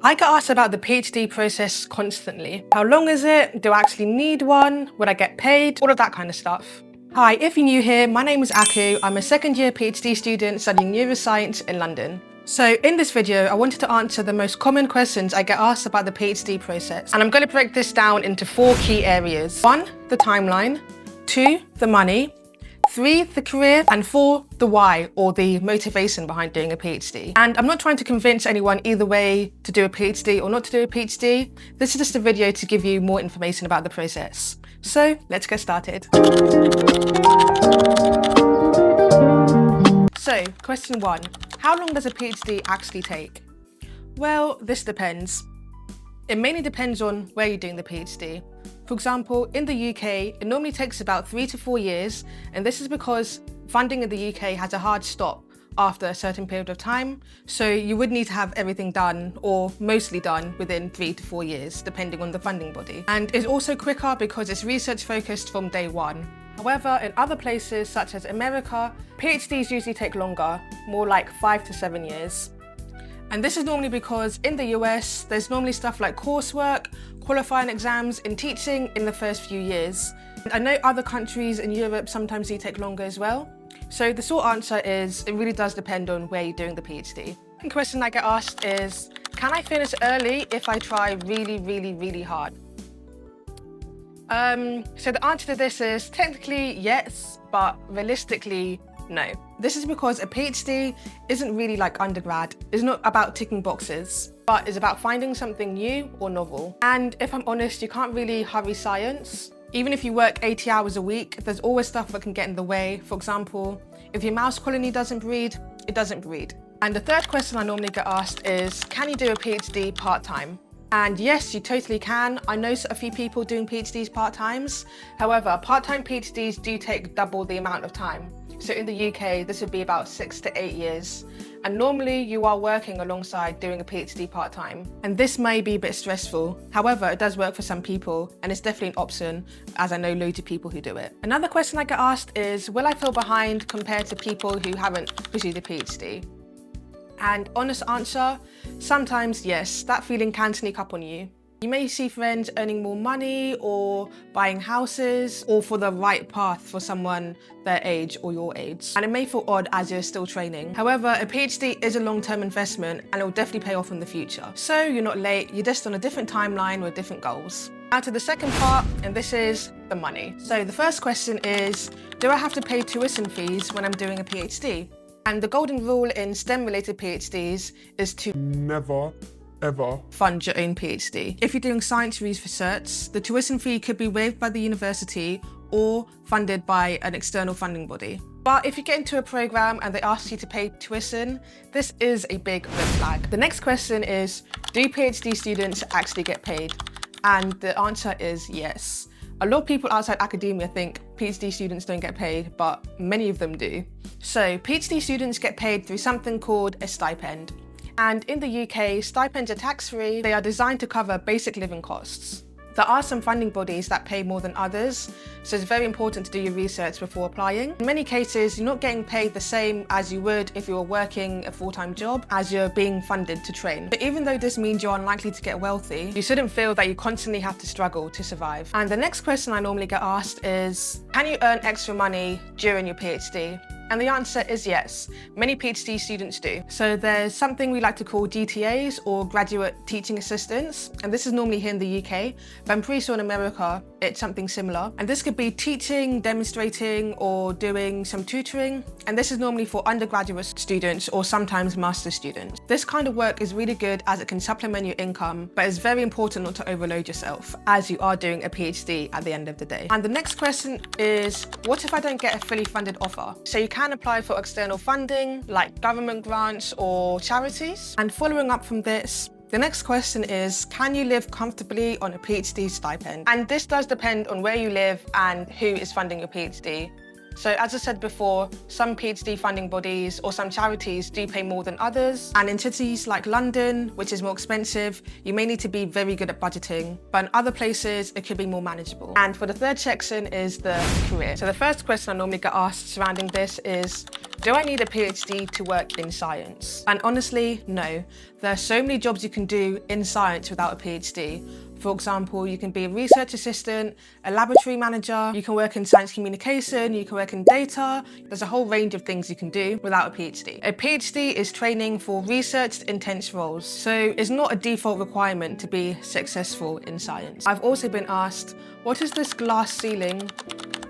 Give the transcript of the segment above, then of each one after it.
I get asked about the PhD process constantly. How long is it? Do I actually need one? Would I get paid? All of that kind of stuff. Hi, if you're new here, my name is Aku. I'm a second year PhD student studying neuroscience in London. So in this video, I wanted to answer the most common questions I get asked about the PhD process. And I'm going to break this down into 4 key areas. 1, the timeline. 2, the money. 3, the career, and 4, the why, or the motivation behind doing a PhD. And I'm not trying to convince anyone either way to do a PhD or not to do a PhD. This is just a video to give you more information about the process. So let's get started. So, question 1, how long does a PhD actually take? Well, this depends. It mainly depends on where you're doing the PhD. For example, in the UK, it normally takes about 3 to 4 years, and this is because funding in the UK has a hard stop after a certain period of time, so you would need to have everything done, or mostly done, within 3 to 4 years, depending on the funding body. And it's also quicker because it's research focused from day one. However, in other places, such as America, PhDs usually take longer, more like 5 to 7 years. And this is normally because in the US, there's normally stuff like coursework, qualifying exams, and teaching in the first few years. And I know other countries in Europe sometimes do take longer as well. So the short answer is, it really does depend on where you're doing the PhD. The question I get asked is, can I finish early if I try really hard? So the answer to this is technically yes, but realistically, no. This is because a PhD isn't really like undergrad. It's not about ticking boxes, but it's about finding something new or novel. And if I'm honest, you can't really hurry science. Even if you work 80 hours a week, there's always stuff that can get in the way. For example, if your mouse colony doesn't breed, it doesn't breed. And the third question I normally get asked is, can you do a PhD part-time? And yes, you totally can. I know a few people doing PhDs part-times. However, part-time PhDs do take double the amount of time. So in the UK, this would be about 6 to 8 years. And normally you are working alongside doing a PhD part-time. And this may be a bit stressful. However, it does work for some people, and it's definitely an option, as I know loads of people who do it. Another question I get asked is, will I feel behind compared to people who haven't pursued a PhD? And honest answer, sometimes yes, that feeling can sneak up on you. You may see friends earning more money or buying houses, or for the right path for someone their age or your age. And it may feel odd as you're still training. However, a PhD is a long-term investment and it will definitely pay off in the future. So you're not late, you're just on a different timeline with different goals. Now to the second part, and this is the money. So the first question is, do I have to pay tuition fees when I'm doing a PhD? And the golden rule in STEM-related PhDs is to never ever fund your own PhD. If you're doing science research, the tuition fee could be waived by the university or funded by an external funding body. But if you get into a program and they ask you to pay tuition, this is a big red flag. The next question is, do PhD students actually get paid? And the answer is yes. A lot of people outside academia think PhD students don't get paid, but many of them do. So PhD students get paid through something called a stipend. And in the UK, stipends are tax-free. They are designed to cover basic living costs. There are some funding bodies that pay more than others, so it's very important to do your research before applying. In many cases, you're not getting paid the same as you would if you were working a full-time job as you're being funded to train. But even though this means you're unlikely to get wealthy, you shouldn't feel that you constantly have to struggle to survive. And the next question I normally get asked is, can you earn extra money during your PhD? And the answer is yes. Many PhD students do. So there's something we like to call GTAs, or graduate teaching assistants. And this is normally here in the UK, but I'm pretty sure in America it's something similar. And this could be teaching, demonstrating, or doing some tutoring. And this is normally for undergraduate students or sometimes master's students. This kind of work is really good as it can supplement your income, but it's very important not to overload yourself as you are doing a PhD at the end of the day. And the next question is, what if I don't get a fully funded offer? So you can apply for external funding like government grants or charities. And following up from this, the next question is, can you live comfortably on a PhD stipend? And this does depend on where you live and who is funding your PhD. So as I said before, some PhD funding bodies or some charities do pay more than others. And in cities like London, which is more expensive, you may need to be very good at budgeting. But in other places, it could be more manageable. And for the third section is the career. So the first question I normally get asked surrounding this is, Do I need a PhD to work in science? And honestly, no. There are so many jobs you can do in science without a PhD. For example, you can be a research assistant, a laboratory manager, you can work in science communication, you can work in data. There's a whole range of things you can do without a PhD. A PhD is training for research intense roles, so it's not a default requirement to be successful in science. I've also been asked, what is this glass ceiling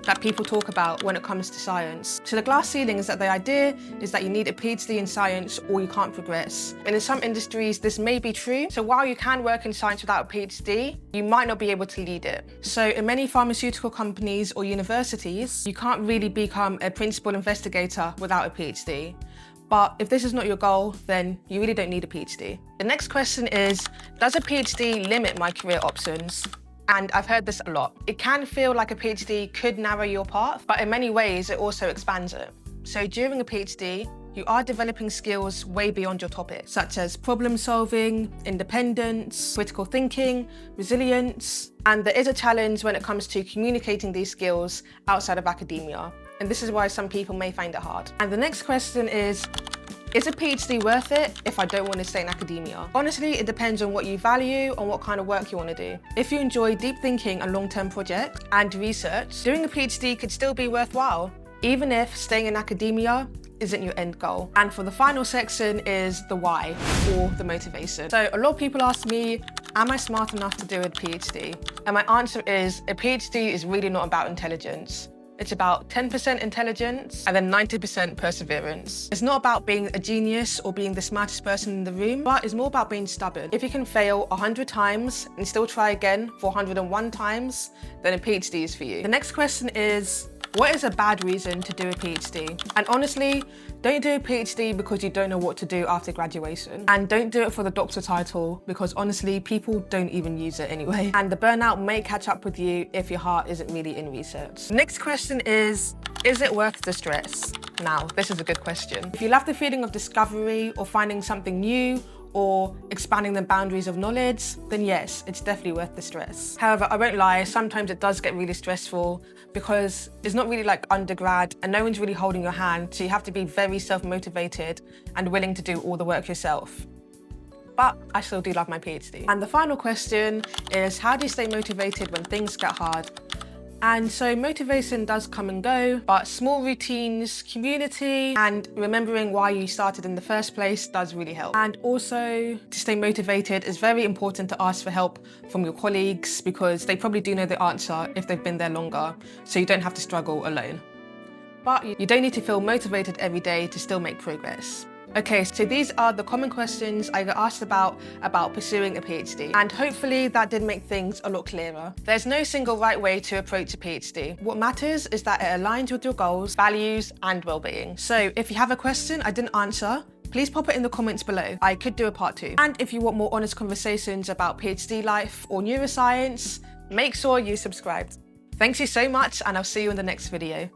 that people talk about when it comes to science? So the glass ceiling is that the idea is that you need a PhD in science or you can't progress. And in some industries, this may be true. So while you can work in science without a PhD, you might not be able to lead it. So in many pharmaceutical companies or universities, you can't really become a principal investigator without a PhD. But if this is not your goal, then you really don't need a PhD. The next question is, does a PhD limit my career options? And I've heard this a lot. It can feel like a PhD could narrow your path, but in many ways, it also expands it. So during a PhD, you are developing skills way beyond your topic, such as problem solving, independence, critical thinking, resilience. And there is a challenge when it comes to communicating these skills outside of academia. And this is why some people may find it hard. And the next question is a PhD worth it if I don't want to stay in academia? Honestly, it depends on what you value and what kind of work you want to do. If you enjoy deep thinking and long-term projects and research, doing a PhD could still be worthwhile, even if staying in academia isn't your end goal. And for the final section is the why, or the motivation. So a lot of people ask me, am I smart enough to do a PhD? And my answer is, a PhD is really not about intelligence. It's about 10% intelligence and then 90% perseverance. It's not about being a genius or being the smartest person in the room, but it's more about being stubborn. If you can fail 100 times and still try again for 101 times, then a PhD is for you. The next question is, what is a bad reason to do a PhD? And honestly, don't do a PhD because you don't know what to do after graduation. And don't do it for the doctor title because honestly, people don't even use it anyway. And the burnout may catch up with you if your heart isn't really in research. Next question is it worth the stress? Now, this is a good question. If you love the feeling of discovery or finding something new, or expanding the boundaries of knowledge, then yes, it's definitely worth the stress. However, I won't lie, sometimes it does get really stressful because it's not really like undergrad and no one's really holding your hand, so you have to be very self-motivated and willing to do all the work yourself. But I still do love my PhD. And the final question is, how do you stay motivated when things get hard? And so motivation does come and go, but small routines, community, and remembering why you started in the first place does really help. And also, to stay motivated, it's very important to ask for help from your colleagues because they probably do know the answer if they've been there longer, so you don't have to struggle alone. But you don't need to feel motivated every day to still make progress. Okay, so these are the common questions I get asked about pursuing a PhD. And hopefully that did make things a lot clearer. There's no single right way to approach a PhD. What matters is that it aligns with your goals, values, and well-being. So if you have a question I didn't answer, please pop it in the comments below. I could do a part 2. And if you want more honest conversations about PhD life or neuroscience, make sure you subscribe. Thanks you so much, and I'll see you in the next video.